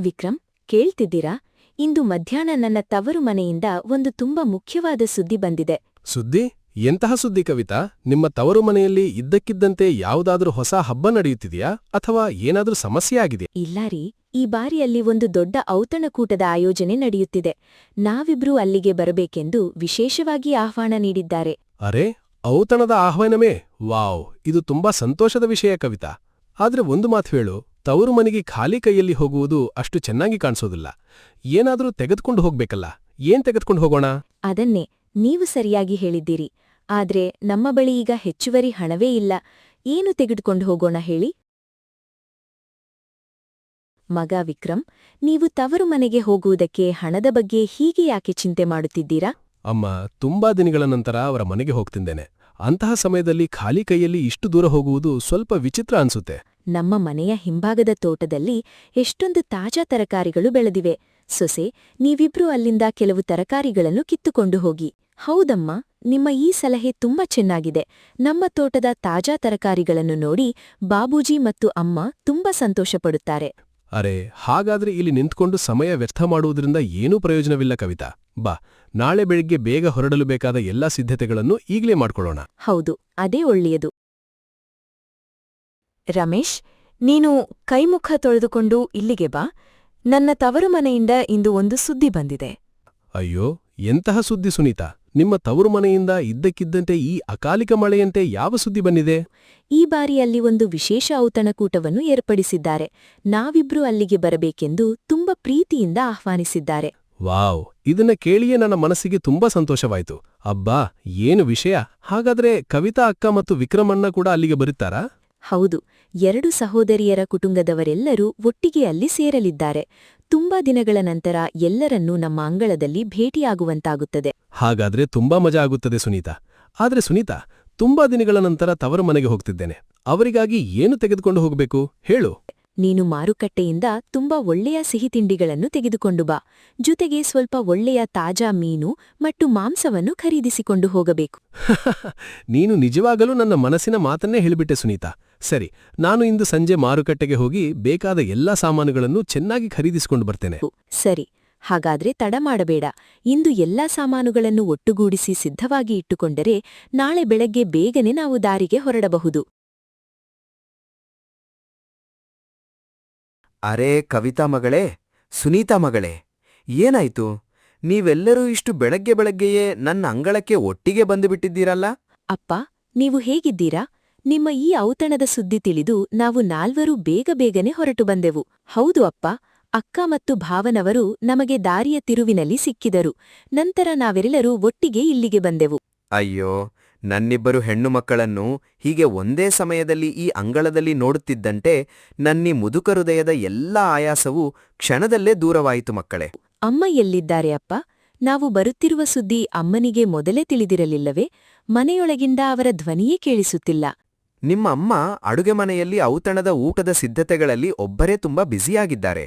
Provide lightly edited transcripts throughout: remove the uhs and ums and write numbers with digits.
ವಿಕ್ರಮ್, ಕೇಳ್ತಿದ್ದೀರಾ? ಇಂದು ಮಧ್ಯಾಹ್ನ ನನ್ನ ತವರು ಮನೆಯಿಂದ ಒಂದು ತುಂಬಾ ಮುಖ್ಯವಾದ ಸುದ್ದಿ ಬಂದಿದೆ. ಸುದ್ದಿ? ಎಂತಹ ಸುದ್ದಿ ಕವಿತಾ? ನಿಮ್ಮ ತವರು ಮನೆಯಲ್ಲಿ ಇದ್ದಕ್ಕಿದ್ದಂತೆ ಯಾವುದಾದ್ರೂ ಹೊಸ ಹಬ್ಬ ನಡೆಯುತ್ತಿದೆಯಾ ಅಥವಾ ಏನಾದ್ರೂ ಸಮಸ್ಯೆ ಆಗಿದೆಯಾ? ಇಲ್ಲಾರಿ, ಈ ಬಾರಿಯಲ್ಲಿ ಒಂದು ದೊಡ್ಡ ಔತಣಕೂಟದ ಆಯೋಜನೆ ನಡೆಯುತ್ತಿದೆ. ನಾವಿಬ್ರೂ ಅಲ್ಲಿಗೆ ಬರಬೇಕೆಂದು ವಿಶೇಷವಾಗಿ ಆಹ್ವಾನ ನೀಡಿದ್ದಾರೆ. ಅರೆ, ಔತಣದ ಆಹ್ವಾನವೇ? ವಾವ್, ಇದು ತುಂಬಾ ಸಂತೋಷದ ವಿಷಯ ಕವಿತಾ. ಆದ್ರೆ ಒಂದು ಮಾತು ಹೇಳು, ತವರು ಮನೆಗೆ ಖಾಲಿ ಕೈಯಲ್ಲಿ ಹೋಗುವುದು ಅಷ್ಟು ಚೆನ್ನಾಗಿ ಕಾಣಿಸೋದಿಲ್ಲ. ಏನಾದ್ರೂ ತೆಗೆದುಕೊಂಡು ಹೋಗ್ಬೇಕಲ್ಲ. ಏನ್ ತೆಗೆದುಕೊಂಡು ಹೋಗೋಣ? ಅದನ್ನೇ ನೀವು ಸರಿಯಾಗಿ ಹೇಳಿದ್ದೀರಿ. ಆದ್ರೆ ನಮ್ಮ ಬಳಿ ಈಗ ಹೆಚ್ಚುವರಿ ಹಣವೇ ಇಲ್ಲ. ಏನು ತೆಗೆದುಕೊಂಡು ಹೋಗೋಣ ಹೇಳಿ? ಮಗ ವಿಕ್ರಮ್, ನೀವು ತವರು ಮನೆಗೆ ಹೋಗುವುದಕ್ಕೆ ಹಣದ ಬಗ್ಗೆ ಹೀಗೆ ಯಾಕೆ ಚಿಂತೆ ಮಾಡುತ್ತಿದ್ದೀರಾ? ಅಮ್ಮ, ತುಂಬಾ ದಿನಗಳ ನಂತರ ಅವರ ಮನೆಗೆ ಹೋಗ್ತಿದ್ದೇನೆ. ಅಂತಹ ಸಮಯದಲ್ಲಿ ಖಾಲಿ ಕೈಯಲ್ಲಿ ಇಷ್ಟು ದೂರ ಹೋಗುವುದು ಸ್ವಲ್ಪ ವಿಚಿತ್ರ ಅನ್ಸುತ್ತೆ. ನಮ್ಮ ಮನೆಯ ಹಿಂಭಾಗದ ತೋಟದಲ್ಲಿ ಎಷ್ಟೊಂದು ತಾಜಾ ತರಕಾರಿಗಳು ಬೆಳೆದಿವೆ. ಸೊಸೆ, ನೀವಿಬ್ರೂ ಅಲ್ಲಿಂದ ಕೆಲವು ತರಕಾರಿಗಳನ್ನು ಕಿತ್ತುಕೊಂಡು ಹೋಗಿ. ಹೌದಮ್ಮ, ನಿಮ್ಮ ಈ ಸಲಹೆ ತುಂಬಾ ಚೆನ್ನಾಗಿದೆ. ನಮ್ಮ ತೋಟದ ತಾಜಾ ತರಕಾರಿಗಳನ್ನು ನೋಡಿ ಬಾಬೂಜಿ ಮತ್ತು ಅಮ್ಮ ತುಂಬಾ ಸಂತೋಷಪಡುತ್ತಾರೆ. ಅರೆ, ಹಾಗಾದ್ರೆ ಇಲ್ಲಿ ನಿಂತ್ಕೊಂಡು ಸಮಯ ವ್ಯರ್ಥ ಮಾಡುವುದರಿಂದ ಏನೂ ಪ್ರಯೋಜನವಿಲ್ಲ ಕವಿತಾ. ಬಾ, ನಾಳೆ ಬೆಳಿಗ್ಗೆ ಬೇಗ ಹೊರಡಲು ಬೇಕಾದ ಎಲ್ಲಾ ಸಿದ್ಧತೆಗಳನ್ನು ಈಗಲೇ ಮಾಡ್ಕೊಳ್ಳೋಣ. ಹೌದು, ಅದೇ ಒಳ್ಳೆಯದು. ರಮೇಶ್, ನೀನು ಕೈಮುಖ ತೊಳೆದುಕೊಂಡು ಇಲ್ಲಿಗೆ ಬಾ. ನನ್ನ ತವರು ಮನೆಯಿಂದ ಇಂದು ಒಂದು ಸುದ್ದಿ ಬಂದಿದೆ. ಅಯ್ಯೋ, ಎಂತಹ ಸುದ್ದಿ ಸುನೀತಾ? ನಿಮ್ಮ ತವರು ಮನೆಯಿಂದ ಇದ್ದಕ್ಕಿದ್ದಂತೆ ಈ ಅಕಾಲಿಕ ಮಳೆಯಂತೆ ಯಾವ ಸುದ್ದಿ ಬಂದಿದೆ? ಈ ಬಾರಿಯಲ್ಲಿ ಒಂದು ವಿಶೇಷ ಔತಣಕೂಟವನ್ನು ಏರ್ಪಡಿಸಿದ್ದಾರೆ. ನಾವಿಬ್ರೂ ಅಲ್ಲಿಗೆ ಬರಬೇಕೆಂದು ತುಂಬಾ ಪ್ರೀತಿಯಿಂದ ಆಹ್ವಾನಿಸಿದ್ದಾರೆ. ವಾವ್, ಇದನ್ನ ಕೇಳಿಯೇ ನನ್ನ ಮನಸ್ಸಿಗೆ ತುಂಬಾ ಸಂತೋಷವಾಯ್ತು. ಅಬ್ಬಾ, ಏನು ವಿಷಯ! ಹಾಗಾದ್ರೆ ಕವಿತಾ ಅಕ್ಕ ಮತ್ತು ವಿಕ್ರಮಣ್ಣ ಕೂಡ ಅಲ್ಲಿಗೆ ಬರುತ್ತಾರಾ? ಹೌದು, 2 ಸಹೋದರಿಯರ ಕುಟುಂಬದವರೆಲ್ಲರೂ ಒಟ್ಟಿಗೆ ಅಲ್ಲಿ ಸೇರಲಿದ್ದಾರೆ. ತುಂಬಾ ದಿನಗಳ ನಂತರ ಎಲ್ಲರನ್ನೂ ನಮ್ಮ ಅಂಗಳದಲ್ಲಿ ಭೇಟಿಯಾಗುವಂತಾಗುತ್ತದೆ. ಹಾಗಾದ್ರೆ ತುಂಬಾ ಮಜಾ ಆಗುತ್ತದೆ ಸುನೀತಾ. ಆದ್ರೆ ಸುನೀತಾ, ತುಂಬಾ ದಿನಗಳ ನಂತರ ತವರು ಮನೆಗೆ ಹೋಗ್ತಿದ್ದೇನೆ. ಅವರಿಗಾಗಿ ಏನು ತೆಗೆದುಕೊಂಡು ಹೋಗಬೇಕು ಹೇಳು? ನೀನು ಮಾರುಕಟ್ಟೆಯಿಂದ ತುಂಬಾ ಒಳ್ಳೆಯ ಸಿಹಿ ತಿಂಡಿಗಳನ್ನು ತೆಗೆದುಕೊಂಡು ಬಾ. ಜೊತೆಗೆ ಸ್ವಲ್ಪ ಒಳ್ಳೆಯ ತಾಜಾ ಮೀನು ಮತ್ತು ಮಾಂಸವನ್ನು ಖರೀದಿಸಿಕೊಂಡು ಹೋಗಬೇಕು. ನೀನು ನಿಜವಾಗಲೂ ನನ್ನ ಮನಸ್ಸಿನ ಮಾತನ್ನೇ ಹೇಳಿಬಿಟ್ಟೆ ಸುನೀತಾ. ಸರಿ, ನಾನು ಇಂದು ಸಂಜೆ ಮಾರುಕಟ್ಟೆಗೆ ಹೋಗಿ ಬೇಕಾದ ಎಲ್ಲಾ ಸಾಮಾನುಗಳನ್ನು ಚೆನ್ನಾಗಿ ಖರೀದಿಸಿಕೊಂಡು ಬರ್ತೇನೆ. ಸರಿ, ಹಾಗಾದ್ರೆ ತಡ ಮಾಡಬೇಡ. ಇಂದು ಎಲ್ಲಾ ಸಾಮಾನುಗಳನ್ನು ಒಟ್ಟುಗೂಡಿಸಿ ಸಿದ್ಧವಾಗಿ ಇಟ್ಟುಕೊಂಡರೆ ನಾಳೆ ಬೆಳಗ್ಗೆ ಬೇಗನೆ ನಾವು ದಾರಿಗೆ ಹೊರಡಬಹುದು. ಅರೇ ಕವಿತಾ ಮಗಳೇ, ಸುನೀತಾ ಮಗಳೇ, ಏನಾಯ್ತು? ನೀವೆಲ್ಲರೂ ಇಷ್ಟು ಬೆಳಗ್ಗೆ ಬೆಳಗ್ಗೆಯೇ ನನ್ನ ಅಂಗಳಕ್ಕೆ ಒಟ್ಟಿಗೆ ಬಂದುಬಿಟ್ಟಿದ್ದೀರಲ್ಲ? ಅಪ್ಪ, ನೀವು ಹೇಗಿದ್ದೀರಾ? ನಿಮ್ಮ ಈ ಔತಣದ ಸುದ್ದಿ ತಿಳಿದು ನಾವು ನಾಲ್ವರೂ ಬೇಗನೆ ಹೊರಟು ಬಂದೆವು. ಹೌದು ಅಪ್ಪ, ಅಕ್ಕ ಮತ್ತು ಭಾವನವರು ನಮಗೆ ದಾರಿಯ ತಿರುವಿನಲ್ಲಿ ಸಿಕ್ಕಿದರು. ನಂತರ ನಾವೆಲ್ಲರೂ ಒಟ್ಟಿಗೆ ಇಲ್ಲಿಗೆ ಬಂದೆವು. ಅಯ್ಯೋ, ನನ್ನಿಬ್ಬರು ಹೆಣ್ಣು ಮಕ್ಕಳನ್ನು ಹೀಗೆ ಒಂದೇ ಸಮಯದಲ್ಲಿ ಈ ಅಂಗಳದಲ್ಲಿ ನೋಡುತ್ತಿದ್ದಂತೆ ನನ್ನೀ ಮುದುಕ ಹೃದಯದ ಎಲ್ಲ ಆಯಾಸವೂ ಕ್ಷಣದಲ್ಲೇ ದೂರವಾಯಿತು ಮಕ್ಕಳೇ. ಅಮ್ಮ ಎಲ್ಲಿದ್ದಾರೆ ಅಪ್ಪ? ನಾವು ಬರುತ್ತಿರುವ ಸುದ್ದಿ ಅಮ್ಮನಿಗೆ ಮೊದಲೇ ತಿಳಿದಿರಲಿಲ್ಲವೇ? ಮನೆಯೊಳಗಿಂದ ಅವರ ಧ್ವನಿಯೇ ಕೇಳಿಸುತ್ತಿಲ್ಲ. ನಿಮ್ಮ ಅಮ್ಮ ಅಡುಗೆ ಮನೆಯಲ್ಲಿ ಔತಣದ ಊಟದ ಸಿದ್ಧತೆಗಳಲ್ಲಿ ಒಬ್ಬರೇ ತುಂಬಾ ಬ್ಯುಸಿಯಾಗಿದ್ದಾರೆ.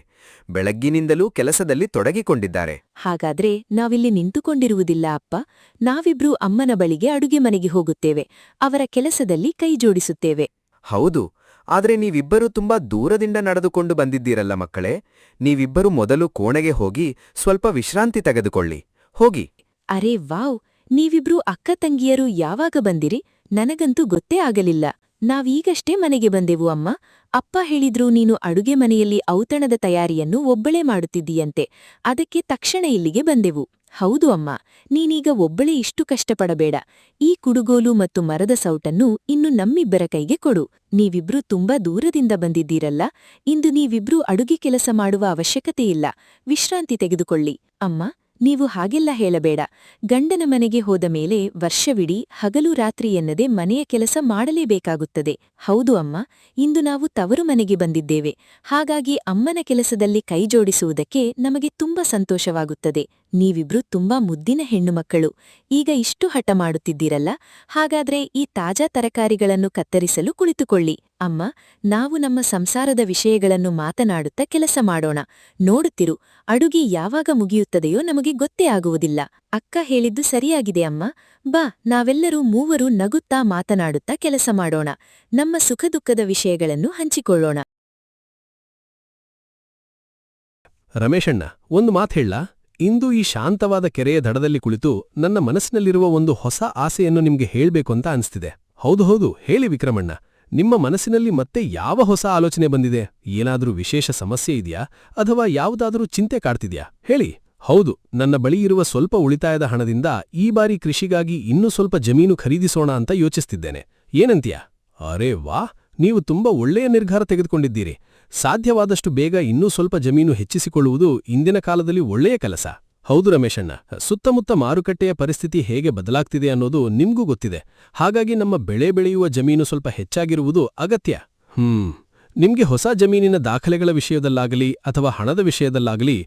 ಬೆಳಗ್ಗಿನಿಂದಲೂ ಕೆಲಸದಲ್ಲಿ ತೊಡಗಿಕೊಂಡಿದ್ದಾರೆ. ಹಾಗಾದ್ರೆ ನಾವಿಲ್ಲಿ ನಿಂತುಕೊಂಡಿರುವುದಿಲ್ಲ ಅಪ್ಪ. ನಾವಿಬ್ರೂ ಅಮ್ಮನ ಬಳಿಗೆ ಅಡುಗೆ ಮನೆಗೆ ಹೋಗುತ್ತೇವೆ. ಅವರ ಕೆಲಸದಲ್ಲಿ ಕೈಜೋಡಿಸುತ್ತೇವೆ. ಹೌದು, ಆದ್ರೆ ನೀವಿಬ್ಬರೂ ತುಂಬಾ ದೂರದಿಂದ ನಡೆದುಕೊಂಡು ಬಂದಿದ್ದೀರಲ್ಲ ಮಕ್ಕಳೇ. ನೀವಿಬ್ಬರೂ ಮೊದಲು ಕೋಣೆಗೆ ಹೋಗಿ ಸ್ವಲ್ಪ ವಿಶ್ರಾಂತಿ ತೆಗೆದುಕೊಳ್ಳಿ. ಹೋಗಿ. ಅರೇ ವಾವ್, ನೀವಿಬ್ರೂ ಅಕ್ಕ ತಂಗಿಯರು ಯಾವಾಗ ಬಂದಿರಿ? ನನಗಂತೂ ಗೊತ್ತೇ ಆಗಲಿಲ್ಲ. ನಾವೀಗಷ್ಟೇ ಮನೆಗೆ ಬಂದೆವು ಅಮ್ಮ. ಅಪ್ಪ ಹೇಳಿದ್ರು ನೀನು ಅಡುಗೆ ಮನೆಯಲ್ಲಿ ಔತಣದ ತಯಾರಿಯನ್ನು ಒಬ್ಬಳೇ ಮಾಡುತ್ತಿದ್ದೀಯಂತೆ. ಅದಕ್ಕೆ ತಕ್ಷಣ ಇಲ್ಲಿಗೆ ಬಂದೆವು. ಹೌದು ಅಮ್ಮ, ನೀನೀಗ ಒಬ್ಬಳೇ ಇಷ್ಟು ಕಷ್ಟಪಡಬೇಡ. ಈ ಕುಡುಗೋಲು ಮತ್ತು ಮರದ ಸೌಟನ್ನು ಇನ್ನು ನಮ್ಮಿಬ್ಬರ ಕೈಗೆ ಕೊಡು. ನೀವಿಬ್ರೂ ತುಂಬಾ ದೂರದಿಂದ ಬಂದಿದ್ದೀರಲ್ಲ, ಇಂದು ನೀವಿಬ್ರೂ ಅಡುಗೆ ಕೆಲಸ ಮಾಡುವ ಅವಶ್ಯಕತೆಯಿಲ್ಲ. ವಿಶ್ರಾಂತಿ ತೆಗೆದುಕೊಳ್ಳಿ. ಅಮ್ಮ, ನೀವು ಹಾಗೆಲ್ಲ ಹೇಳಬೇಡ. ಗಂಡನ ಮನೆಗೆ ಹೋದ ಮೇಲೆ ವರ್ಷವಿಡೀ ಹಗಲು ರಾತ್ರಿ ಎನ್ನದೆ ಮನೆಯ ಕೆಲಸ ಮಾಡಲೇಬೇಕಾಗುತ್ತದೆ. ಹೌದು ಅಮ್ಮ, ಇಂದು ನಾವು ತವರು ಮನೆಗೆ ಬಂದಿದ್ದೇವೆ. ಹಾಗಾಗಿ ಅಮ್ಮನ ಕೆಲಸದಲ್ಲಿ ಕೈಜೋಡಿಸುವುದಕ್ಕೆ ನಮಗೆ ತುಂಬಾ ಸಂತೋಷವಾಗುತ್ತದೆ. ನೀವಿಬ್ರೂ ತುಂಬಾ ಮುದ್ದಿನ ಹೆಣ್ಣುಮಕ್ಕಳು. ಈಗ ಇಷ್ಟು ಹಠ ಮಾಡುತ್ತಿದ್ದೀರಲ್ಲ, ಹಾಗಾದ್ರೆ ಈ ತಾಜಾ ತರಕಾರಿಗಳನ್ನು ಕತ್ತರಿಸಲು ಕುಳಿತುಕೊಳ್ಳಿ. ಅಮ್ಮ, ನಾವು ನಮ್ಮ ಸಂಸಾರದ ವಿಷಯಗಳನ್ನು ಮಾತನಾಡುತ್ತಾ ಕೆಲಸ ಮಾಡೋಣ. ನೋಡುತ್ತಿರು, ಅಡುಗೆ ಯಾವಾಗ ಮುಗಿಯುತ್ತದೆಯೋ ನಮಗೆ ಗೊತ್ತೇ ಆಗುವುದಿಲ್ಲ. ಅಕ್ಕ ಹೇಳಿದ್ದು ಸರಿಯಾಗಿದೆ ಅಮ್ಮ. ಬಾ, ನಾವೆಲ್ಲರೂ ಮೂವರು ನಗುತ್ತಾ ಮಾತನಾಡುತ್ತಾ ಕೆಲಸ ಮಾಡೋಣ. ನಮ್ಮ ಸುಖದುಃಖದ ವಿಷಯಗಳನ್ನು ಹಂಚಿಕೊಳ್ಳೋಣ. ರಮೇಶಣ್ಣ, ಒಂದು ಮಾತು ಹೇಳಾ? ಇಂದು ಈ ಶಾಂತವಾದ ಕೆರೆಯ ದಡದಲ್ಲಿ ಕುಳಿತು ನನ್ನ ಮನಸ್ಸಿನಲ್ಲಿರುವ ಒಂದು ಹೊಸ ಆಸೆಯನ್ನು ನಿಮ್ಗೆ ಹೇಳ್ಬೇಕು ಅಂತ ಅನ್ಸ್ತಿದೆ. ಹೌದು, ಹೇಳಿ ವಿಕ್ರಮಣ್ಣ. ನಿಮ್ಮ ಮನಸ್ಸಿನಲ್ಲಿ ಮತ್ತೆ ಯಾವ ಹೊಸ ಆಲೋಚನೆ ಬಂದಿದೆ? ಏನಾದ್ರೂ ವಿಶೇಷ ಸಮಸ್ಯೆ ಇದೆಯಾ? ಅಥವಾ ಯಾವುದಾದ್ರೂ ಚಿಂತೆ ಕಾಡ್ತಿದ್ಯಾ? ಹೇಳಿ. ಹೌದು, ನನ್ನ ಬಳಿ ಇರುವ ಸ್ವಲ್ಪ ಉಳಿತಾಯದ ಹಣದಿಂದ ಈ ಬಾರಿ ಕೃಷಿಗಾಗಿ ಇನ್ನೂ ಸ್ವಲ್ಪ ಜಮೀನು ಖರೀದಿಸೋಣ ಅಂತ ಯೋಚಿಸ್ತಿದ್ದೇನೆ. ಏನಂತೀಯ? ಅರೇ ವಾಹ್, ನೀವು ತುಂಬಾ ಒಳ್ಳೆಯ ನಿರ್ಧಾರ ತೆಗೆದುಕೊಂಡಿದ್ದೀರಿ. ಸಾಧ್ಯವಾದಷ್ಟು ಬೇಗ ಇನ್ನೂ ಸ್ವಲ್ಪ ಜಮೀನು ಹೆಚ್ಚಿಸಿಕೊಳ್ಳುವುದು ಇಂದಿನ ಕಾಲದಲ್ಲಿ ಒಳ್ಳೆಯ ಕೆಲಸ. ಹೌದು ರಮೇಶಣ್ಣ, ಸುತ್ತಮುತ್ತ ಮಾರುಕಟ್ಟೆಯ ಪರಿಸ್ಥಿತಿ ಹೇಗೆ ಬದಲಾಗ್ತಿದೆ ಅನ್ನೋದು ನಿಮ್ಗೂ ಗೊತ್ತಿದೆ. ಹಾಗಾಗಿ ನಮ್ಮ ಬೆಳೆ ಬೆಳೆಯುವ ಜಮೀನು ಸ್ವಲ್ಪ ಹೆಚ್ಚಾಗಿರುವುದು ಅಗತ್ಯ. ನಿಮ್ಗೆ ಹೊಸ ಜಮೀನಿನ ದಾಖಲೆಗಳ ವಿಷಯದಲ್ಲಾಗಲಿ ಅಥವಾ ಹಣದ ವಿಷಯದಲ್ಲಾಗಲಿ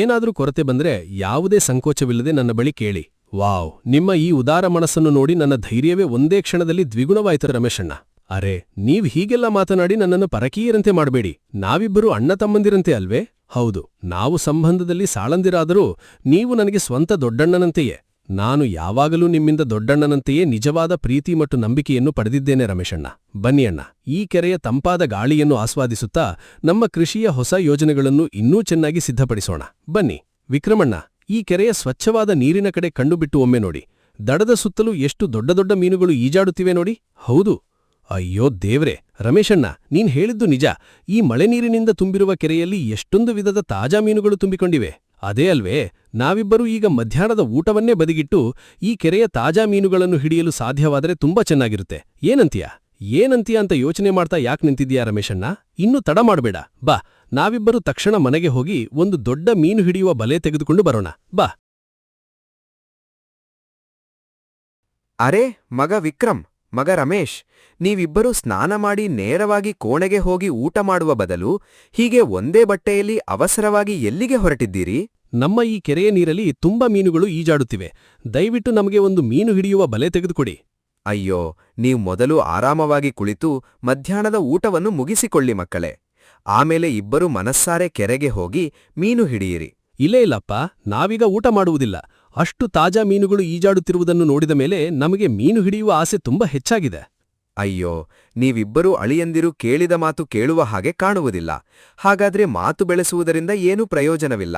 ಏನಾದ್ರೂ ಕೊರತೆ ಬಂದ್ರೆ ಯಾವುದೇ ಸಂಕೋಚವಿಲ್ಲದೆ ನನ್ನ ಬಳಿ ಕೇಳಿ. ವಾವ್, ನಿಮ್ಮ ಈ ಉದಾರ ಮನಸ್ಸನ್ನು ನೋಡಿ ನನ್ನ ಧೈರ್ಯವೇ ಒಂದೇ ಕ್ಷಣದಲ್ಲಿ ದ್ವಿಗುಣವಾಯ್ತು ರಮೇಶಣ್ಣ. ಅರೆ, ನೀವ್ ಹೀಗೆಲ್ಲ ಮಾತನಾಡಿ ನನ್ನನ್ನು ಪರಕೀಯರಂತೆ ಮಾಡಬೇಡಿ. ನಾವಿಬ್ಬರೂ ಅಣ್ಣ ತಮ್ಮಂದಿರಂತೆ ಅಲ್ವೇ? ಹೌದು, ನಾವು ಸಂಬಂಧದಲ್ಲಿ ಸಾಳಂದಿರಾದರೂ ನೀವು ನನಗೆ ಸ್ವಂತ ದೊಡ್ಡಣ್ಣನಂತೆಯೇ. ನಾನು ಯಾವಾಗಲೂ ನಿಮ್ಮಿಂದ ದೊಡ್ಡಣ್ಣನಂತೆಯೇ ನಿಜವಾದ ಪ್ರೀತಿ ಮತ್ತು ನಂಬಿಕೆಯನ್ನು ಪಡೆದಿದ್ದೇನೆ ರಮೇಶಣ್ಣ. ಬನ್ನಿ ಅಣ್ಣ, ಈ ಕೆರೆಯ ತಂಪಾದ ಗಾಳಿಯನ್ನು ಆಸ್ವಾದಿಸುತ್ತಾ ನಮ್ಮ ಕೃಷಿಯ ಹೊಸ ಯೋಜನೆಗಳನ್ನು ಇನ್ನೂ ಚೆನ್ನಾಗಿ ಸಿದ್ಧಪಡಿಸೋಣ. ಬನ್ನಿ. ವಿಕ್ರಮಣ್ಣ, ಈ ಕೆರೆಯ ಸ್ವಚ್ಛವಾದ ನೀರಿನ ಕಡೆ ಕಣ್ಣುಬಿಟ್ಟು ಒಮ್ಮೆ ನೋಡಿ. ದಡದ ಸುತ್ತಲೂ ಎಷ್ಟು ದೊಡ್ಡ ದೊಡ್ಡ ಮೀನುಗಳು ಈಜಾಡುತ್ತಿವೆ ನೋಡಿ. ಹೌದು. ಅಯ್ಯೋ ದೇವ್ರೆ, ರಮೇಶಣ್ಣ, ನೀನ್ ಹೇಳಿದ್ದು ನಿಜ. ಈ ಮಳೆ ನೀರಿನಿಂದ ತುಂಬಿರುವ ಕೆರೆಯಲ್ಲಿ ಎಷ್ಟೊಂದು ವಿಧದ ತಾಜಾ ಮೀನುಗಳು ತುಂಬಿಕೊಂಡಿವೆ. ಅದೇ ಅಲ್ವೇ, ನಾವಿಬ್ಬರೂ ಈಗ ಮಧ್ಯಾಹ್ನದ ಊಟವನ್ನೇ ಬದಿಗಿಟ್ಟು ಈ ಕೆರೆಯ ತಾಜಾ ಮೀನುಗಳನ್ನು ಹಿಡಿಯಲು ಸಾಧ್ಯವಾದರೆ ತುಂಬಾ ಚೆನ್ನಾಗಿರುತ್ತೆ. ಏನಂತೀಯ ಅಂತ ಯೋಚನೆ ಮಾಡ್ತಾ ಯಾಕೆ ನಿಂತಿದ್ಯಾ ರಮೇಶಣ್ಣ? ಇನ್ನೂ ತಡ ಮಾಡಬೇಡ. ಬಾ, ನಾವಿಬ್ಬರೂ ತಕ್ಷಣ ಮನೆಗೆ ಹೋಗಿ ಒಂದು ದೊಡ್ಡ ಮೀನು ಹಿಡಿಯುವ ಬಲೆ ತೆಗೆದುಕೊಂಡು ಬರೋಣ. ಬಾ. ಅರೆ, ಮಗ ವಿಕ್ರಮ್, ಮಗ ರಮೇಶ್, ನೀವಿಬ್ಬರೂ ಸ್ನಾನ ಮಾಡಿ ನೇರವಾಗಿ ಕೋಣೆಗೆ ಹೋಗಿ ಊಟ ಮಾಡುವ ಬದಲು ಹೀಗೆ ಒಂದೇ ಬಟ್ಟೆಯಲ್ಲಿ ಅವಸರವಾಗಿ ಎಲ್ಲಿಗೆ ಹೊರಟಿದ್ದೀರಿ? ನಮ್ಮ ಈ ಕೆರೆಯ ನೀರಲ್ಲಿ ತುಂಬಾ ಮೀನುಗಳು ಈಜಾಡುತ್ತಿವೆ. ದಯವಿಟ್ಟು ನಮಗೆ ಒಂದು ಮೀನು ಹಿಡಿಯುವ ಬಲೆ ತೆಗೆದುಕೊಡಿ. ಅಯ್ಯೋ, ನೀವು ಮೊದಲು ಆರಾಮವಾಗಿ ಕುಳಿತು ಮಧ್ಯಾಹ್ನದ ಊಟವನ್ನು ಮುಗಿಸಿಕೊಳ್ಳಿ ಮಕ್ಕಳೇ. ಆಮೇಲೆ ಇಬ್ಬರು ಮನಸ್ಸಾರೆ ಕೆರೆಗೆ ಹೋಗಿ ಮೀನು ಹಿಡಿಯಿರಿ. ಇಲ್ಲಪ್ಪ, ನಾವೀಗ ಊಟ ಮಾಡುವುದಿಲ್ಲ. ಅಷ್ಟು ತಾಜಾ ಮೀನುಗಳು ಈಜಾಡುತ್ತಿರುವುದನ್ನು ನೋಡಿದ ಮೇಲೆ ನಮಗೆ ಮೀನು ಹಿಡಿಯುವ ಆಸೆ ತುಂಬಾ ಹೆಚ್ಚಾಗಿದೆ. ಅಯ್ಯೋ, ನೀವಿಬ್ಬರೂ ಅಳಿಯಂದಿರು ಕೇಳಿದ ಮಾತು ಕೇಳುವ ಹಾಗೆ ಕಾಣುವುದಿಲ್ಲ. ಹಾಗಾದ್ರೆ ಮಾತು ಬೆಳೆಸುವುದರಿಂದ ಏನೂ ಪ್ರಯೋಜನವಿಲ್ಲ.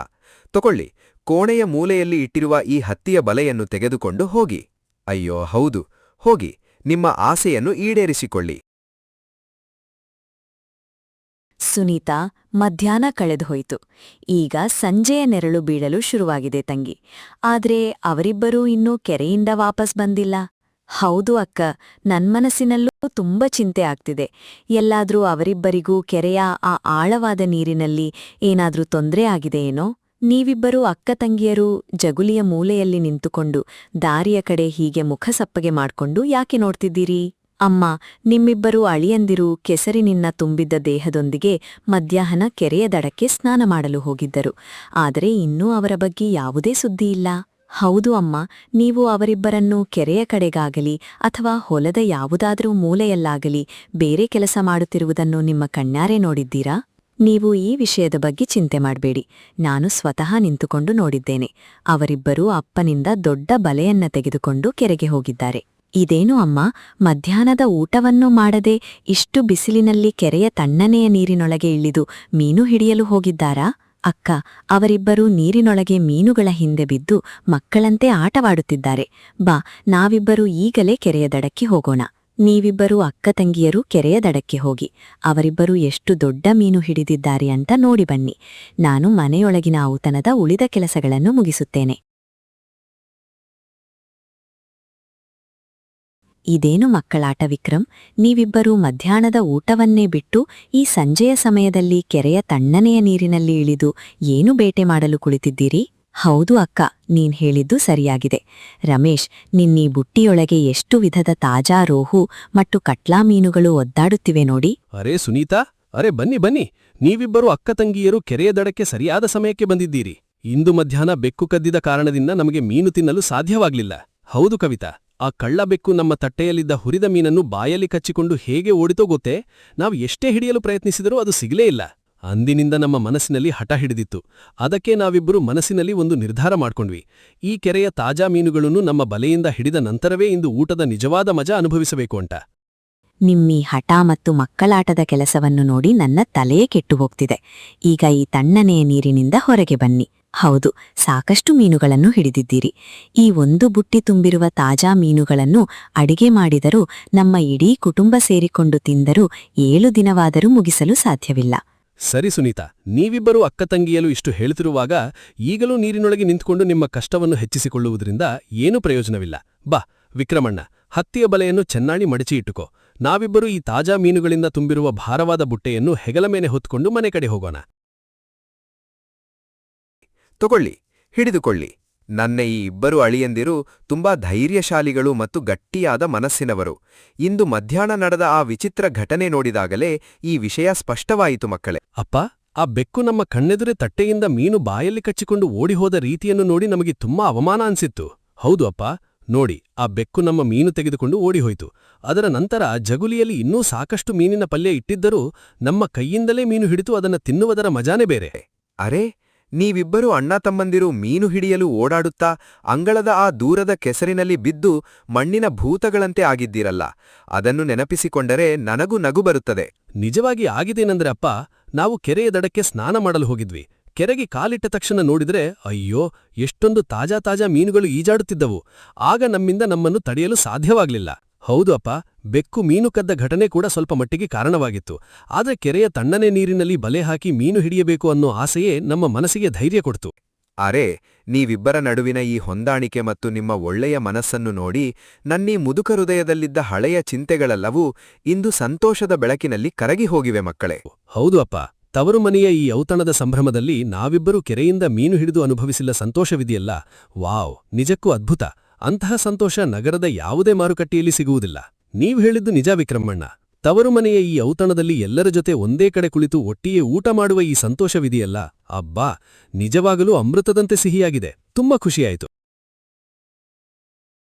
ತಗೊಳ್ಳಿ, ಕೋಣೆಯ ಮೂಲೆಯಲ್ಲಿ ಇಟ್ಟಿರುವ ಈ ಹತ್ತಿಯ ಬಲೆಯನ್ನು ತೆಗೆದುಕೊಂಡು ಹೋಗಿ. ಅಯ್ಯೋ ಹೌದು, ಹೋಗಿ ನಿಮ್ಮ ಆಸೆಯನ್ನು ಈಡೇರಿಸಿಕೊಳ್ಳಿ. ಸುನೀತಾ, ಮಧ್ಯಾಹ್ನ ಕಳೆದುಹೋಯಿತು. ಈಗ ಸಂಜೆಯ ನೆರಳು ಬೀಳಲು ಶುರುವಾಗಿದೆ ತಂಗಿ. ಆದ್ರೆ ಅವರಿಬ್ಬರೂ ಇನ್ನೂ ಕೆರೆಯಿಂದ ವಾಪಸ್ ಬಂದಿಲ್ಲ. ಹೌದು ಅಕ್ಕ, ನನ್ಮನಸ್ಸಿನಲ್ಲೂ ತುಂಬ ಚಿಂತೆ ಆಗ್ತಿದೆ. ಎಲ್ಲಾದ್ರೂ ಅವರಿಬ್ಬರಿಗೂ ಕೆರೆಯ ಆ ಆಳವಾದ ನೀರಿನಲ್ಲಿ ಏನಾದ್ರೂ ತೊಂದರೆ ಆಗಿದೆಯೇನೋ? ನೀವಿಬ್ಬರೂ ಅಕ್ಕ ತಂಗಿಯರು ಜಗುಲಿಯ ಮೂಲೆಯಲ್ಲಿ ನಿಂತುಕೊಂಡು ದಾರಿಯ ಕಡೆ ಹೀಗೆ ಮುಖಸಪ್ಪಗೆ ಮಾಡ್ಕೊಂಡು ಯಾಕೆ ನೋಡ್ತಿದ್ದೀರಿ? ಅಮ್ಮ, ನಿಮ್ಮಿಬ್ಬರೂ ಅಳಿಯಂದಿರು ಕೆಸರಿನಿನ್ನ ತುಂಬಿದ್ದ ದೇಹದೊಂದಿಗೆ ಮಧ್ಯಾಹ್ನ ಕೆರೆಯ ದಡಕ್ಕೆ ಸ್ನಾನ ಮಾಡಲು ಹೋಗಿದ್ದರು. ಆದರೆ ಇನ್ನೂ ಅವರ ಬಗ್ಗೆ ಯಾವುದೇ ಸುದ್ದಿಯಿಲ್ಲ. ಹೌದು ಅಮ್ಮ, ನೀವು ಅವರಿಬ್ಬರನ್ನು ಕೆರೆಯ ಕಡೆಗಾಗಲಿ ಅಥವಾ ಹೊಲದ ಯಾವುದಾದರೂ ಮೂಲೆಯಲ್ಲಾಗಲಿ ಬೇರೆ ಕೆಲಸ ಮಾಡುತ್ತಿರುವುದನ್ನು ನಿಮ್ಮ ಕಣ್ಣಾರೆ ನೋಡಿದ್ದೀರಾ? ನೀವು ಈ ವಿಷಯದ ಬಗ್ಗೆ ಚಿಂತೆ ಮಾಡಬೇಡಿ. ನಾನು ಸ್ವತಃ ನಿಂತುಕೊಂಡು ನೋಡಿದ್ದೇನೆ. ಅವರಿಬ್ಬರೂ ಅಪ್ಪನಿಂದ ದೊಡ್ಡ ಬಲೆಯನ್ನ ತೆಗೆದುಕೊಂಡು ಕೆರೆಗೆ ಹೋಗಿದ್ದಾರೆ. ಇದೇನು ಅಮ್ಮ, ಮಧ್ಯಾಹ್ನದ ಊಟವನ್ನೂ ಮಾಡದೆ ಇಷ್ಟು ಬಿಸಿಲಿನಲ್ಲಿ ಕೆರೆಯ ತಣ್ಣನೆಯ ನೀರಿನೊಳಗೆ ಇಳಿದು ಮೀನು ಹಿಡಿಯಲು ಹೋಗಿದ್ದಾರಾ? ಅಕ್ಕ, ಅವರಿಬ್ಬರೂ ನೀರಿನೊಳಗೆ ಮೀನುಗಳ ಹಿಂದೆ ಬಿದ್ದು ಮಕ್ಕಳಂತೆ ಆಟವಾಡುತ್ತಿದ್ದಾರೆ. ಬಾ, ನಾವಿಬ್ಬರೂ ಈಗಲೇ ಕೆರೆಯ ದಡಕ್ಕೆ ಹೋಗೋಣ. ನೀವಿಬ್ಬರೂ ಅಕ್ಕ ತಂಗಿಯರು ಕೆರೆಯ ದಡಕ್ಕೆ ಹೋಗಿ ಅವರಿಬ್ಬರೂ ಎಷ್ಟು ದೊಡ್ಡ ಮೀನು ಹಿಡಿದಿದ್ದಾರೆ ಅಂತ ನೋಡಿ ಬನ್ನಿ. ನಾನು ಮನೆಯೊಳಗಿನ ಔತಣದ ಉಳಿದ ಕೆಲಸಗಳನ್ನು ಮುಗಿಸುತ್ತೇನೆ. ಇದೇನು ಮಕ್ಕಳಾಟ ವಿಕ್ರಮ್, ನೀವಿಬ್ಬರೂ ಮಧ್ಯಾಹ್ನದ ಊಟವನ್ನೇ ಬಿಟ್ಟು ಈ ಸಂಜೆಯ ಸಮಯದಲ್ಲಿ ಕೆರೆಯ ತಣ್ಣನೆಯ ನೀರಿನಲ್ಲಿ ಇಳಿದು ಏನು ಬೇಟೆ ಮಾಡಲು ಕುಳಿತಿದ್ದೀರಿ? ಹೌದು ಅಕ್ಕ, ನೀನ್ ಹೇಳಿದ್ದು ಸರಿಯಾಗಿದೆ. ರಮೇಶ್, ನಿನ್ನೀ ಬುಟ್ಟಿಯೊಳಗೆ ಎಷ್ಟು ವಿಧದ ತಾಜಾ ರೋಹು ಮತ್ತು ಕಟ್ಲಾ ಮೀನುಗಳು ಒದ್ದಾಡುತ್ತಿವೆ ನೋಡಿ. ಅರೇ ಸುನೀತಾ, ಅರೆ ಬನ್ನಿ, ನೀವಿಬ್ಬರು ಅಕ್ಕ ತಂಗಿಯರು ಕೆರೆಯ ದಡಕ್ಕೆ ಸರಿಯಾದ ಸಮಯಕ್ಕೆ ಬಂದಿದ್ದೀರಿ. ಇಂದು ಮಧ್ಯಾಹ್ನ ಬೆಕ್ಕು ಕದ್ದಿದ ಕಾರಣದಿಂದ ನಮಗೆ ಮೀನು ತಿನ್ನಲು ಸಾಧ್ಯವಾಗ್ಲಿಲ್ಲ. ಹೌದು ಕವಿತಾ, ಆ ಕಳ್ಳ ಬೆಕ್ಕು ನಮ್ಮ ತಟ್ಟೆಯಲ್ಲಿದ್ದ ಹುರಿದ ಮೀನನ್ನು ಬಾಯಲ್ಲಿ ಕಚ್ಚಿಕೊಂಡು ಹೇಗೆ ಓಡಿತೋ ಗೊತ್ತೇ? ನಾವು ಎಷ್ಟೇ ಹಿಡಿಯಲು ಪ್ರಯತ್ನಿಸಿದರೂ ಅದು ಸಿಗಲೇ ಇಲ್ಲ. ಅಂದಿನಿಂದ ನಮ್ಮ ಮನಸ್ಸಿನಲ್ಲಿ ಹಠ ಹಿಡಿದಿತ್ತು. ಅದಕ್ಕೆ ನಾವಿಬ್ಬರೂ ಮನಸ್ಸಿನಲ್ಲಿ ಒಂದು ನಿರ್ಧಾರ ಮಾಡ್ಕೊಂಡ್ವಿ. ಈ ಕೆರೆಯ ತಾಜಾ ಮೀನುಗಳನ್ನು ನಮ್ಮ ಬಲೆಯಿಂದ ಹಿಡಿದ ನಂತರವೇ ಇಂದು ಊಟದ ನಿಜವಾದ ಮಜಾ ಅನುಭವಿಸಬೇಕು ಅಂತ. ನಿಮ್ಮೀ ಹಠ ಮತ್ತು ಮಕ್ಕಳಾಟದ ಕೆಲಸವನ್ನು ನೋಡಿ ನನ್ನ ತಲೆಯೇ ಕೆಟ್ಟು ಹೋಗ್ತಿದೆ. ಈಗ ಈ ತಣ್ಣನೆಯ ನೀರಿನಿಂದ ಹೊರಗೆ ಬನ್ನಿ. ಹೌದು, ಸಾಕಷ್ಟು ಮೀನುಗಳನ್ನು ಹಿಡಿದಿದ್ದೀರಿ. ಈ ಒಂದು ಬುಟ್ಟಿ ತುಂಬಿರುವ ತಾಜಾ ಮೀನುಗಳನ್ನು ಅಡಿಗೆ ಮಾಡಿದರೂ, ನಮ್ಮ ಇಡೀ ಕುಟುಂಬ ಸೇರಿಕೊಂಡು ತಿಂದರೂ 7 ದಿನವಾದರೂ ಮುಗಿಸಲು ಸಾಧ್ಯವಿಲ್ಲ. ಸರಿ ಸುನೀತಾ, ನೀವಿಬ್ಬರೂ ಅಕ್ಕ ತಂಗಿಯಲು ಇಷ್ಟು ಹೇಳ್ತಿರುವಾಗ ಈಗಲೂ ನೀರಿನೊಳಗೆ ನಿಂತುಕೊಂಡು ನಿಮ್ಮ ಕಷ್ಟವನ್ನು ಹೆಚ್ಚಿಸಿಕೊಳ್ಳುವುದರಿಂದ ಏನೂ ಪ್ರಯೋಜನವಿಲ್ಲ. ಬಾ ವಿಕ್ರಮಣ್ಣ, ಹತ್ತಿಯ ಬಲೆಯನ್ನು ಚೆನ್ನಾಗಿ ಮಡಚಿ ಇಟ್ಟುಕೋ. ನಾವಿಬ್ಬರೂ ಈ ತಾಜಾ ಮೀನುಗಳಿಂದ ತುಂಬಿರುವ ಭಾರವಾದ ಬುಟ್ಟೆಯನ್ನು ಹೆಗಲ ಮೇಲೆ ಹೊತ್ಕೊಂಡು ಮನೆ ಕಡೆ ಹೋಗೋಣ. ತಗೊಳ್ಳಿ, ಹಿಡಿದುಕೊಳ್ಳಿ. ನನ್ನ ಈ ಇಬ್ಬರು ಅಳಿಯಂದಿರು ತುಂಬಾ ಧೈರ್ಯಶಾಲಿಗಳು ಮತ್ತು ಗಟ್ಟಿಯಾದ ಮನಸ್ಸಿನವರು. ಇಂದು ಮಧ್ಯಾಹ್ನ ನಡೆದ ಆ ವಿಚಿತ್ರ ಘಟನೆ ನೋಡಿದಾಗಲೇ ಈ ವಿಷಯ ಸ್ಪಷ್ಟವಾಯಿತು ಮಕ್ಕಳೇ. ಅಪ್ಪ, ಆ ಬೆಕ್ಕು ನಮ್ಮ ಕಣ್ಣೆದುರೇ ತಟ್ಟೆಯಿಂದ ಮೀನು ಬಾಯಲ್ಲಿ ಕಚ್ಚಿಕೊಂಡು ಓಡಿಹೋದ ರೀತಿಯನ್ನು ನೋಡಿ ನಮಗೆ ತುಂಬಾ ಅವಮಾನ ಅನ್ಸಿತ್ತು. ಹೌದು ಅಪ್ಪ, ನೋಡಿ, ಆ ಬೆಕ್ಕು ನಮ್ಮ ಮೀನು ತೆಗೆದುಕೊಂಡು ಓಡಿಹೋಯ್ತು. ಅದರ ನಂತರ ಜಗುಲಿಯಲ್ಲಿ ಇನ್ನೂ ಸಾಕಷ್ಟು ಮೀನಿನ ಪಲ್ಯ ಇಟ್ಟಿದ್ದರೂ ನಮ್ಮ ಕೈಯಿಂದಲೇ ಮೀನು ಹಿಡಿದು ಅದನ್ನ ತಿನ್ನುವುದರ ಮಜಾನೇ ಬೇರೆ. ಅರೆ, ನೀವಿಬ್ಬರು ಅಣ್ಣ ತಮ್ಮಂದಿರು ಮೀನು ಹಿಡಿಯಲು ಓಡಾಡುತ್ತಾ ಅಂಗಳದ ಆ ದೂರದ ಕೆಸರಿನಲ್ಲಿ ಬಿದ್ದು ಮಣ್ಣಿನ ಭೂತಗಳಂತೆ ಆಗಿದ್ದೀರಲ್ಲ, ಅದನ್ನು ನೆನಪಿಸಿಕೊಂಡರೆ ನನಗೂ ನಗು ಬರುತ್ತದೆ. ನಿಜವಾಗಿ ಆಗಿದೇನೆಂದ್ರೆ ಅಪ್ಪ, ನಾವು ಕೆರೆಯ ದಡಕ್ಕೆ ಸ್ನಾನ ಮಾಡಲು ಹೋಗಿದ್ವಿ. ಕೆರೆಗೆ ಕಾಲಿಟ್ಟ ತಕ್ಷಣ ನೋಡಿದ್ರೆ ಅಯ್ಯೋ, ಎಷ್ಟೊಂದು ತಾಜಾ ಮೀನುಗಳು ಈಜಾಡುತ್ತಿದ್ದವು. ಆಗ ನಮ್ಮಿಂದ ನಮ್ಮನ್ನು ತಡೆಯಲು ಸಾಧ್ಯವಾಗ್ಲಿಲ್ಲ. ಹೌದು ಅಪ್ಪ, ಬೆಕ್ಕು ಮೀನು ಕದ್ದ ಘಟನೆ ಕೂಡ ಸ್ವಲ್ಪ ಮಟ್ಟಿಗೆ ಕಾರಣವಾಗಿತ್ತು. ಆದ್ರೆ ಕೆರೆಯ ತಣ್ಣನೆ ನೀರಿನಲ್ಲಿ ಬಲೆ ಹಾಕಿ ಮೀನು ಹಿಡಿಯಬೇಕು ಅನ್ನೋ ಆಸೆಯೇ ನಮ್ಮ ಮನಸ್ಸಿಗೆ ಧೈರ್ಯ ಕೊಡ್ತು. ಅರೆ, ನೀವಿಬ್ಬರ ನಡುವಿನ ಈ ಹೊಂದಾಣಿಕೆ ಮತ್ತು ನಿಮ್ಮ ಒಳ್ಳೆಯ ಮನಸ್ಸನ್ನು ನೋಡಿ ನನ್ನೀ ಮುದುಕ ಹೃದಯದಲ್ಲಿದ್ದ ಹಳೆಯ ಚಿಂತೆಗಳೆಲ್ಲವೂ ಇಂದು ಸಂತೋಷದ ಬೆಳಕಿನಲ್ಲಿ ಕರಗಿ ಹೋಗಿವೆ ಮಕ್ಕಳೇ. ಹೌದು ಅಪ್ಪ, ತವರು ಮನೆಯ ಈ ಔತಣದ ಸಂಭ್ರಮದಲ್ಲಿ ನಾವಿಬ್ಬರೂ ಕೆರೆಯಿಂದ ಮೀನು ಹಿಡಿದು ಅನುಭವಿಸಿಲ್ಲ ಸಂತೋಷವಿದೆಯಲ್ಲ, ವಾವ್, ನಿಜಕ್ಕೂ ಅದ್ಭುತ. ಅಂತಹ ಸಂತೋಷ ನಗರದ ಯಾವುದೇ ಮಾರುಕಟ್ಟೆಯಲ್ಲಿ ಸಿಗುವುದಿಲ್ಲ. ನೀವ್ ಹೇಳಿದ್ದು ನಿಜ ವಿಕ್ರಮಣ್ಣ. ತವರು ಮನೆಯ ಈ ಔತಣದಲ್ಲಿ ಎಲ್ಲರ ಜೊತೆ ಒಂದೇ ಕಡೆ ಕುಳಿತು ಒಟ್ಟಿಗೆ ಊಟ ಮಾಡುವ ಈ ಸಂತೋಷವಿದೆಯಲ್ಲ, ಅಬ್ಬಾ, ನಿಜವಾಗಲೂ ಅಮೃತದಂತೆ ಸಿಹಿಯಾಗಿದೆ. ತುಂಬಾ ಖುಷಿಯಾಯಿತು.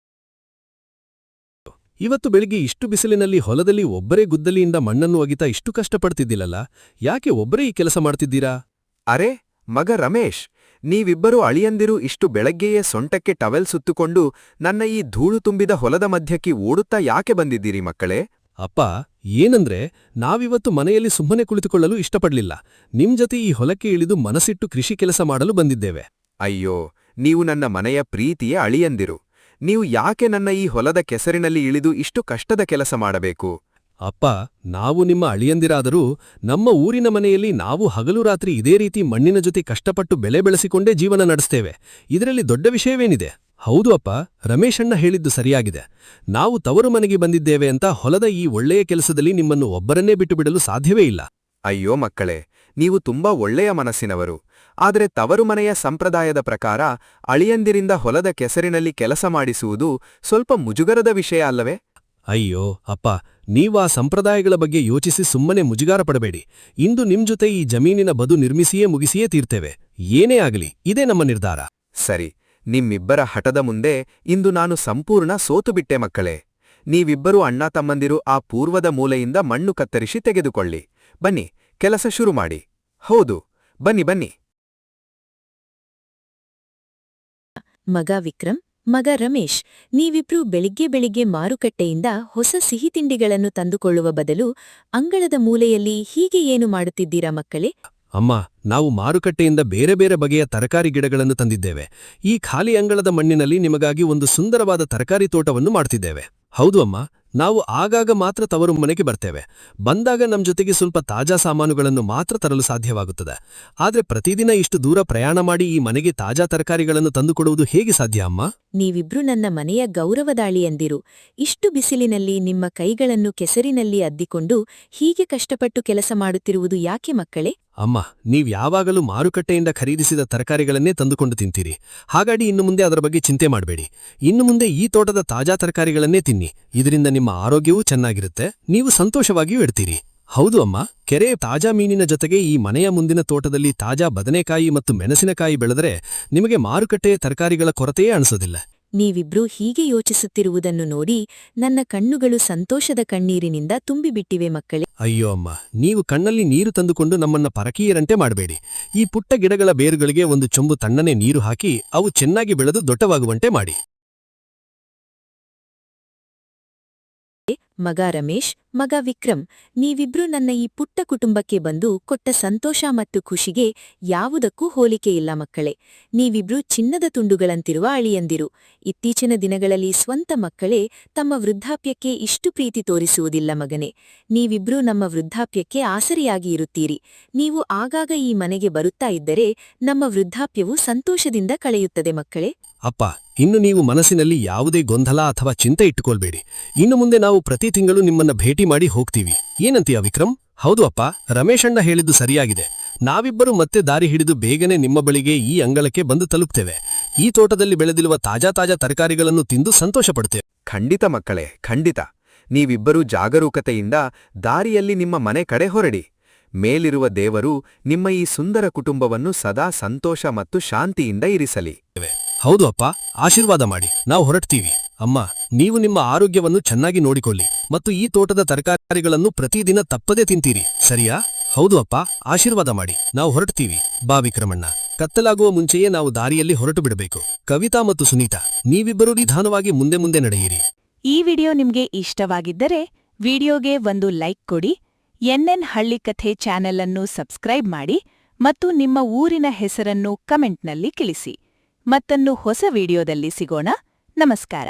ಇವತ್ತು ಬೆಳಿಗ್ಗೆ ಇಷ್ಟು ಬಿಸಿಲಿನಲ್ಲಿ ಹೊಲದಲ್ಲಿ ಒಬ್ಬರೇ ಗುದ್ದಲಿಯಿಂದ ಮಣ್ಣನ್ನು ಒಗಿತಾ ಇಷ್ಟು ಕಷ್ಟಪಡ್ತಿದ್ದಿಲ್ಲಲ್ಲ, ಯಾಕೆ ಒಬ್ಬರೇ ಈ ಕೆಲಸ ಮಾಡ್ತಿದ್ದೀರಾ? ಅರೆ, ಮಗ ರಮೇಶ್, ನೀವಿಬ್ಬರು ಅಳಿಯಂದಿರು ಇಷ್ಟು ಬೆಳಗ್ಗೆಯೇ ಸೊಂಟಕ್ಕೆ ಟವೆಲ್ ಸುತ್ತುಕೊಂಡು ನನ್ನ ಈ ಧೂಳು ತುಂಬಿದ ಹೊಲದ ಮಧ್ಯಕ್ಕೆ ಓಡುತ್ತಾ ಯಾಕೆ ಬಂದಿದ್ದೀರಿ ಮಕ್ಕಳೇ? ಅಪ್ಪ, ಏನಂದ್ರೆ ನಾವಿವತ್ತು ಮನೆಯಲ್ಲಿ ಸುಮ್ಮನೆ ಕುಳಿತುಕೊಳ್ಳಲು ಇಷ್ಟಪಡ್ಲಿಲ್ಲ. ನಿಮ್ ಜೊತೆ ಈ ಹೊಲಕ್ಕೆ ಇಳಿದು ಮನಸ್ಸಿಟ್ಟು ಕೃಷಿ ಕೆಲಸ ಮಾಡಲು ಬಂದಿದ್ದೇವೆ. ಅಯ್ಯೋ, ನೀವು ನನ್ನ ಮನೆಯ ಪ್ರೀತಿಯ ಅಳಿಯಂದಿರು. ನೀವು ಯಾಕೆ ನನ್ನ ಈ ಹೊಲದ ಕೆಸರಿನಲ್ಲಿ ಇಳಿದು ಇಷ್ಟು ಕಷ್ಟದ ಕೆಲಸ ಮಾಡಬೇಕು? ಅಪ್ಪ, ನಾವು ನಿಮ್ಮ ಅಳಿಯಂದಿರಾದರೂ ನಮ್ಮ ಊರಿನ ಮನೆಯಲ್ಲಿ ನಾವು ಹಗಲು ರಾತ್ರಿ ಇದೇ ರೀತಿ ಮಣ್ಣಿನ ಜೊತೆ ಕಷ್ಟಪಟ್ಟು ಬೆಳೆ ಬೆಳೆಸಿಕೊಂಡೇ ಜೀವನ ನಡೆಸ್ತೇವೆ. ಇದರಲ್ಲಿ ದೊಡ್ಡ ವಿಷಯವೇನಿದೆ? ಹೌದು ಅಪ್ಪ, ರಮೇಶಣ್ಣ ಹೇಳಿದ್ದು ಸರಿಯಾಗಿದೆ. ನಾವು ತವರು ಮನೆಗೆ ಬಂದಿದ್ದೇವೆ ಅಂತ ಹೊಲದ ಈ ಒಳ್ಳೆಯ ಕೆಲಸದಲ್ಲಿ ನಿಮ್ಮನ್ನು ಒಬ್ಬರನ್ನೇ ಬಿಟ್ಟುಬಿಡಲು ಸಾಧ್ಯವೇ ಇಲ್ಲ. ಅಯ್ಯೋ ಮಕ್ಕಳೇ, ನೀವು ತುಂಬಾ ಒಳ್ಳೆಯ ಮನಸ್ಸಿನವರು. ಆದರೆ ತವರು ಮನೆಯ ಸಂಪ್ರದಾಯದ ಪ್ರಕಾರ ಅಳಿಯಂದಿರಿಂದ ಹೊಲದ ಕೆಸರಿನಲ್ಲಿ ಕೆಲಸ ಮಾಡಿಸುವುದು ಸ್ವಲ್ಪ ಮುಜುಗರದ ವಿಷಯ ಅಲ್ಲವೇ? ಅಯ್ಯೋ ಅಪ್ಪ, ನೀವು ಆ ಸಂಪ್ರದಾಯಗಳ ಬಗ್ಗೆ ಯೋಚಿಸಿ ಸುಮ್ಮನೆ ಮುಜುಗಾರ ಪಡಬೇಡಿ. ಇಂದು ನಿಮ್ ಜೊತೆ ಈ ಜಮೀನಿನ ಬದು ನಿರ್ಮಿಸಿಯೇ ಮುಗಿಸಿಯೇ ತೀರ್ತೇವೆ. ಏನೇ ಆಗಲಿ, ಇದೇ ನಮ್ಮ ನಿರ್ಧಾರ. ಸರಿ, ನಿಮ್ಮಿಬ್ಬರ ಹಠದ ಮುಂದೆ ಇಂದು ನಾನು ಸಂಪೂರ್ಣ ಸೋತುಬಿಟ್ಟೆ ಮಕ್ಕಳೇ. ನೀವಿಬ್ಬರೂ ಅಣ್ಣ ತಮ್ಮಂದಿರು ಆ ಪೂರ್ವದ ಮೂಲೆಯಿಂದ ಮಣ್ಣು ಕತ್ತರಿಸಿ ತೆಗೆದುಕೊಳ್ಳಿ. ಬನ್ನಿ, ಕೆಲಸ ಶುರು ಮಾಡಿ. ಹೌದು, ಬನ್ನಿ. ಮಗ ವಿಕ್ರಮ್, ಮಗ ರಮೇಶ್, ನೀವಿಬ್ರೂ ಬೆಳಿಗ್ಗೆ ಮಾರುಕಟ್ಟೆಯಿಂದ ಹೊಸ ಸಿಹಿ ತಿಂಡಿಗಳನ್ನು ತಂದುಕೊಳ್ಳುವ ಬದಲು ಅಂಗಳದ ಮೂಲೆಯಲ್ಲಿ ಹೀಗೆ ಏನು ಮಾಡುತ್ತಿದ್ದೀರಾ ಮಕ್ಕಳೇ? ಅಮ್ಮ, ನಾವು ಮಾರುಕಟ್ಟೆಯಿಂದ ಬೇರೆ ಬೇರೆ ಬಗೆಯ ತರಕಾರಿ ಗಿಡಗಳನ್ನು ತಂದಿದ್ದೇವೆ. ಈ ಖಾಲಿ ಅಂಗಳದ ಮಣ್ಣಿನಲ್ಲಿ ನಿಮಗಾಗಿ ಒಂದು ಸುಂದರವಾದ ತರಕಾರಿ ತೋಟವನ್ನು ಮಾಡ್ತಿದ್ದೇವೆ. ಹೌದು ಅಮ್ಮ, ನಾವು ಆಗಾಗ ಮಾತ್ರ ತವರು ಮನೆಗೆ ಬರ್ತೇವೆ. ಬಂದಾಗ ನಮ್ ಜೊತೆಗೆ ಸ್ವಲ್ಪ ತಾಜಾ ಸಾಮಾನುಗಳನ್ನು ಮಾತ್ರ ತರಲು ಸಾಧ್ಯವಾಗುತ್ತದೆ. ಆದ್ರೆ ಪ್ರತಿದಿನ ಇಷ್ಟು ದೂರ ಪ್ರಯಾಣ ಮಾಡಿ ಈ ಮನೆಗೆ ತಾಜಾ ತರಕಾರಿಗಳನ್ನು ತಂದುಕೊಡುವುದು ಹೇಗೆ ಸಾಧ್ಯ ಅಮ್ಮ? ನೀವಿಬ್ರು ನನ್ನ ಮನೆಯ ಗೌರವದಾಳಿಯಂದಿರು. ಇಷ್ಟು ಬಿಸಿಲಿನಲ್ಲಿ ನಿಮ್ಮ ಕೈಗಳನ್ನು ಕೆಸರಿನಲ್ಲಿ ಅದ್ದಿಕೊಂಡು ಹೀಗೆ ಕಷ್ಟಪಟ್ಟು ಕೆಲಸ ಮಾಡುತ್ತಿರುವುದು ಯಾಕೆ ಮಕ್ಕಳೇ? ಅಮ್ಮ, ನೀವ್ ಯಾವಾಗಲೂ ಮಾರುಕಟ್ಟೆಯಿಂದ ಖರೀದಿಸಿದ ತರಕಾರಿಗಳನ್ನೇ ತಂದುಕೊಂಡು ತಿಂತೀರಿ. ಹಾಗಾಗಿ ಇನ್ನು ಮುಂದೆ ಅದರ ಬಗ್ಗೆ ಚಿಂತೆ ಮಾಡಬೇಡಿ. ಇನ್ನು ಮುಂದೆ ಈ ತೋಟದ ತಾಜಾ ತರಕಾರಿಗಳನ್ನೇ ತಿನ್ನಿ. ಇದರಿಂದ ನಿಮ್ಮ ಆರೋಗ್ಯವೂ ಚೆನ್ನಾಗಿರುತ್ತೆ, ನೀವು ಸಂತೋಷವಾಗಿಯೂ ಇರ್ತೀರಿ. ಹೌದು ಅಮ್ಮ, ಕೆರೆ ತಾಜಾ ಮೀನಿನ ಜೊತೆಗೆ ಈ ಮನೆಯ ಮುಂದಿನ ತೋಟದಲ್ಲಿ ತಾಜಾ ಬದನೆಕಾಯಿ ಮತ್ತು ಮೆಣಸಿನಕಾಯಿ ಬೆಳೆದರೆ ನಿಮಗೆ ಮಾರುಕಟ್ಟೆಯ ತರಕಾರಿಗಳ ಕೊರತೆಯೇ ಅನಿಸೋದಿಲ್ಲ. ನೀವಿಬ್ರೂ ಹೀಗೆ ಯೋಚಿಸುತ್ತಿರುವುದನ್ನು ನೋಡಿ ನನ್ನ ಕಣ್ಣುಗಳು ಸಂತೋಷದ ಕಣ್ಣೀರಿನಿಂದ ತುಂಬಿಬಿಟ್ಟಿವೆ ಮಕ್ಕಳೇ. ಅಯ್ಯೋ ಅಮ್ಮ, ನೀವು ಕಣ್ಣಲ್ಲಿ ನೀರು ತಂದುಕೊಂಡು ನಮ್ಮನ್ನ ಪರಕೀಯರಂತೆ ಮಾಡಬೇಡಿ. ಈ ಪುಟ್ಟ ಗಿಡಗಳ ಬೇರುಗಳಿಗೆ ಒಂದು ಚೊಂಬು ತಣ್ಣನೆ ನೀರು ಹಾಕಿ ಅವು ಚೆನ್ನಾಗಿ ಬೆಳೆದು ದೊಡ್ಡವಾಗುವಂತೆ ಮಾಡಿ. ಮಗ ರಮೇಶ್, ಮಗ ವಿಕ್ರಮ್, ನೀವಿಬ್ರೂ ನನ್ನ ಈ ಪುಟ್ಟ ಕುಟುಂಬಕ್ಕೆ ಬಂದು ಕೊಟ್ಟ ಸಂತೋಷ ಮತ್ತು ಖುಷಿಗೆ ಯಾವುದಕ್ಕೂ ಹೋಲಿಕೆಯಿಲ್ಲ ಮಕ್ಕಳೇ. ನೀವಿಬ್ರೂ ಚಿನ್ನದ ತುಂಡುಗಳಂತಿರುವ ಅಳಿಯಂದಿರು. ಇತ್ತೀಚಿನ ದಿನಗಳಲ್ಲಿ ಸ್ವಂತ ಮಕ್ಕಳೇ ತಮ್ಮ ವೃದ್ಧಾಪ್ಯಕ್ಕೆ ಇಷ್ಟು ಪ್ರೀತಿ ತೋರಿಸುವುದಿಲ್ಲ ಮಗನೇ. ನೀವಿಬ್ರೂ ನಮ್ಮ ವೃದ್ಧಾಪ್ಯಕ್ಕೆ ಆಸರೆಯಾಗಿ ಇರುತ್ತೀರಿ. ನೀವು ಆಗಾಗ ಈ ಮನೆಗೆ ಬರುತ್ತಾ ಇದ್ದರೆ ನಮ್ಮ ವೃದ್ಧಾಪ್ಯವು ಸಂತೋಷದಿಂದ ಕಳೆಯುತ್ತದೆ ಮಕ್ಕಳೇ. ಅಪ್ಪ, ಇನ್ನು ನೀವು ಮನಸ್ಸಿನಲ್ಲಿ ಯಾವುದೇ ಗೊಂದಲ ಅಥವಾ ಚಿಂತೆ ಇಟ್ಟುಕೊಳ್ಬೇಡಿ. ಇನ್ನು ಮುಂದೆ ನಾವು ಪ್ರತಿ ತಿಂಗಳು ನಿಮ್ಮನ್ನ ಭೇಟಿ ಮಾಡಿ ಹೋಗ್ತೀವಿ. ಏನಂತೀಯ ವಿಕ್ರಮ್? ಹೌದು ಅಪ್ಪ, ರಮೇಶಣ್ಣ ಹೇಳಿದ್ದು ಸರಿಯಾಗಿದೆ. ನಾವಿಬ್ಬರು ಮತ್ತೆ ದಾರಿ ಹಿಡಿದು ಬೇಗನೆ ನಿಮ್ಮ ಬಳಿಗೆ ಈ ಅಂಗಳಕ್ಕೆ ಬಂದು ತಲುಪ್ತೇವೆ. ಈ ತೋಟದಲ್ಲಿ ಬೆಳೆದಿರುವ ತಾಜಾ ತರಕಾರಿಗಳನ್ನು ತಿಂದು ಸಂತೋಷಪಡ್ತೇವೆ. ಖಂಡಿತ ಮಕ್ಕಳೇ, ಖಂಡಿತ. ನೀವಿಬ್ಬರೂ ಜಾಗರೂಕತೆಯಿಂದ ದಾರಿಯಲ್ಲಿ ನಿಮ್ಮ ಮನೆ ಕಡೆ ಹೊರಡಿ. ಮೇಲಿರುವ ದೇವರು ನಿಮ್ಮ ಈ ಸುಂದರ ಕುಟುಂಬವನ್ನು ಸದಾ ಸಂತೋಷ ಮತ್ತು ಶಾಂತಿಯಿಂದ ಇರಿಸಲಿ. ಹೌದು ಅಪ್ಪ, ಆಶೀರ್ವಾದ ಮಾಡಿ. ನಾವು ಹೊರಡ್ತೀವಿ. ಅಮ್ಮ, ನೀವು ನಿಮ್ಮ ಆರೋಗ್ಯವನ್ನು ಚೆನ್ನಾಗಿ ನೋಡಿಕೊಳ್ಳಿ ಮತ್ತು ಈ ತೋಟದ ತರಕಾರಿಗಳನ್ನು ಪ್ರತಿದಿನ ತಪ್ಪದೇ ತಿಂತೀರಿ, ಸರಿಯಾ? ಹೌದು ಅಪ್ಪ, ಆಶೀರ್ವಾದ ಮಾಡಿ. ನಾವು ಹೊರಡ್ತೀವಿ. ಬಾ ವಿಕ್ರಮಣ್ಣ, ಕತ್ತಲಾಗುವ ಮುಂಚೆಯೇ ನಾವು ದಾರಿಯಲ್ಲಿ ಹೊರಟು ಬಿಡಬೇಕು. ಕವಿತಾ ಮತ್ತು ಸುನೀತಾ, ನೀವಿಬ್ಬರೂ ನಿಧಾನವಾಗಿ ಮುಂದೆ ನಡೆಯಿರಿ. ಈ ವಿಡಿಯೋ ನಿಮ್ಗೆ ಇಷ್ಟವಾಗಿದ್ದರೆ ವಿಡಿಯೋಗೆ ಒಂದು ಲೈಕ್ ಕೊಡಿ, ಎನ್ಎನ್ ಹಳ್ಳಿಕಥೆ ಚಾನೆಲ್ ಅನ್ನು ಸಬ್ಸ್ಕ್ರೈಬ್ ಮಾಡಿ ಮತ್ತು ನಿಮ್ಮ ಊರಿನ ಹೆಸರನ್ನು ಕಮೆಂಟ್ನಲ್ಲಿ ತಿಳಿಸಿ. ಮತ್ತೊಂದು ಹೊಸ ವಿಡಿಯೋದಲ್ಲಿ ಸಿಗೋಣ. ನಮಸ್ಕಾರ.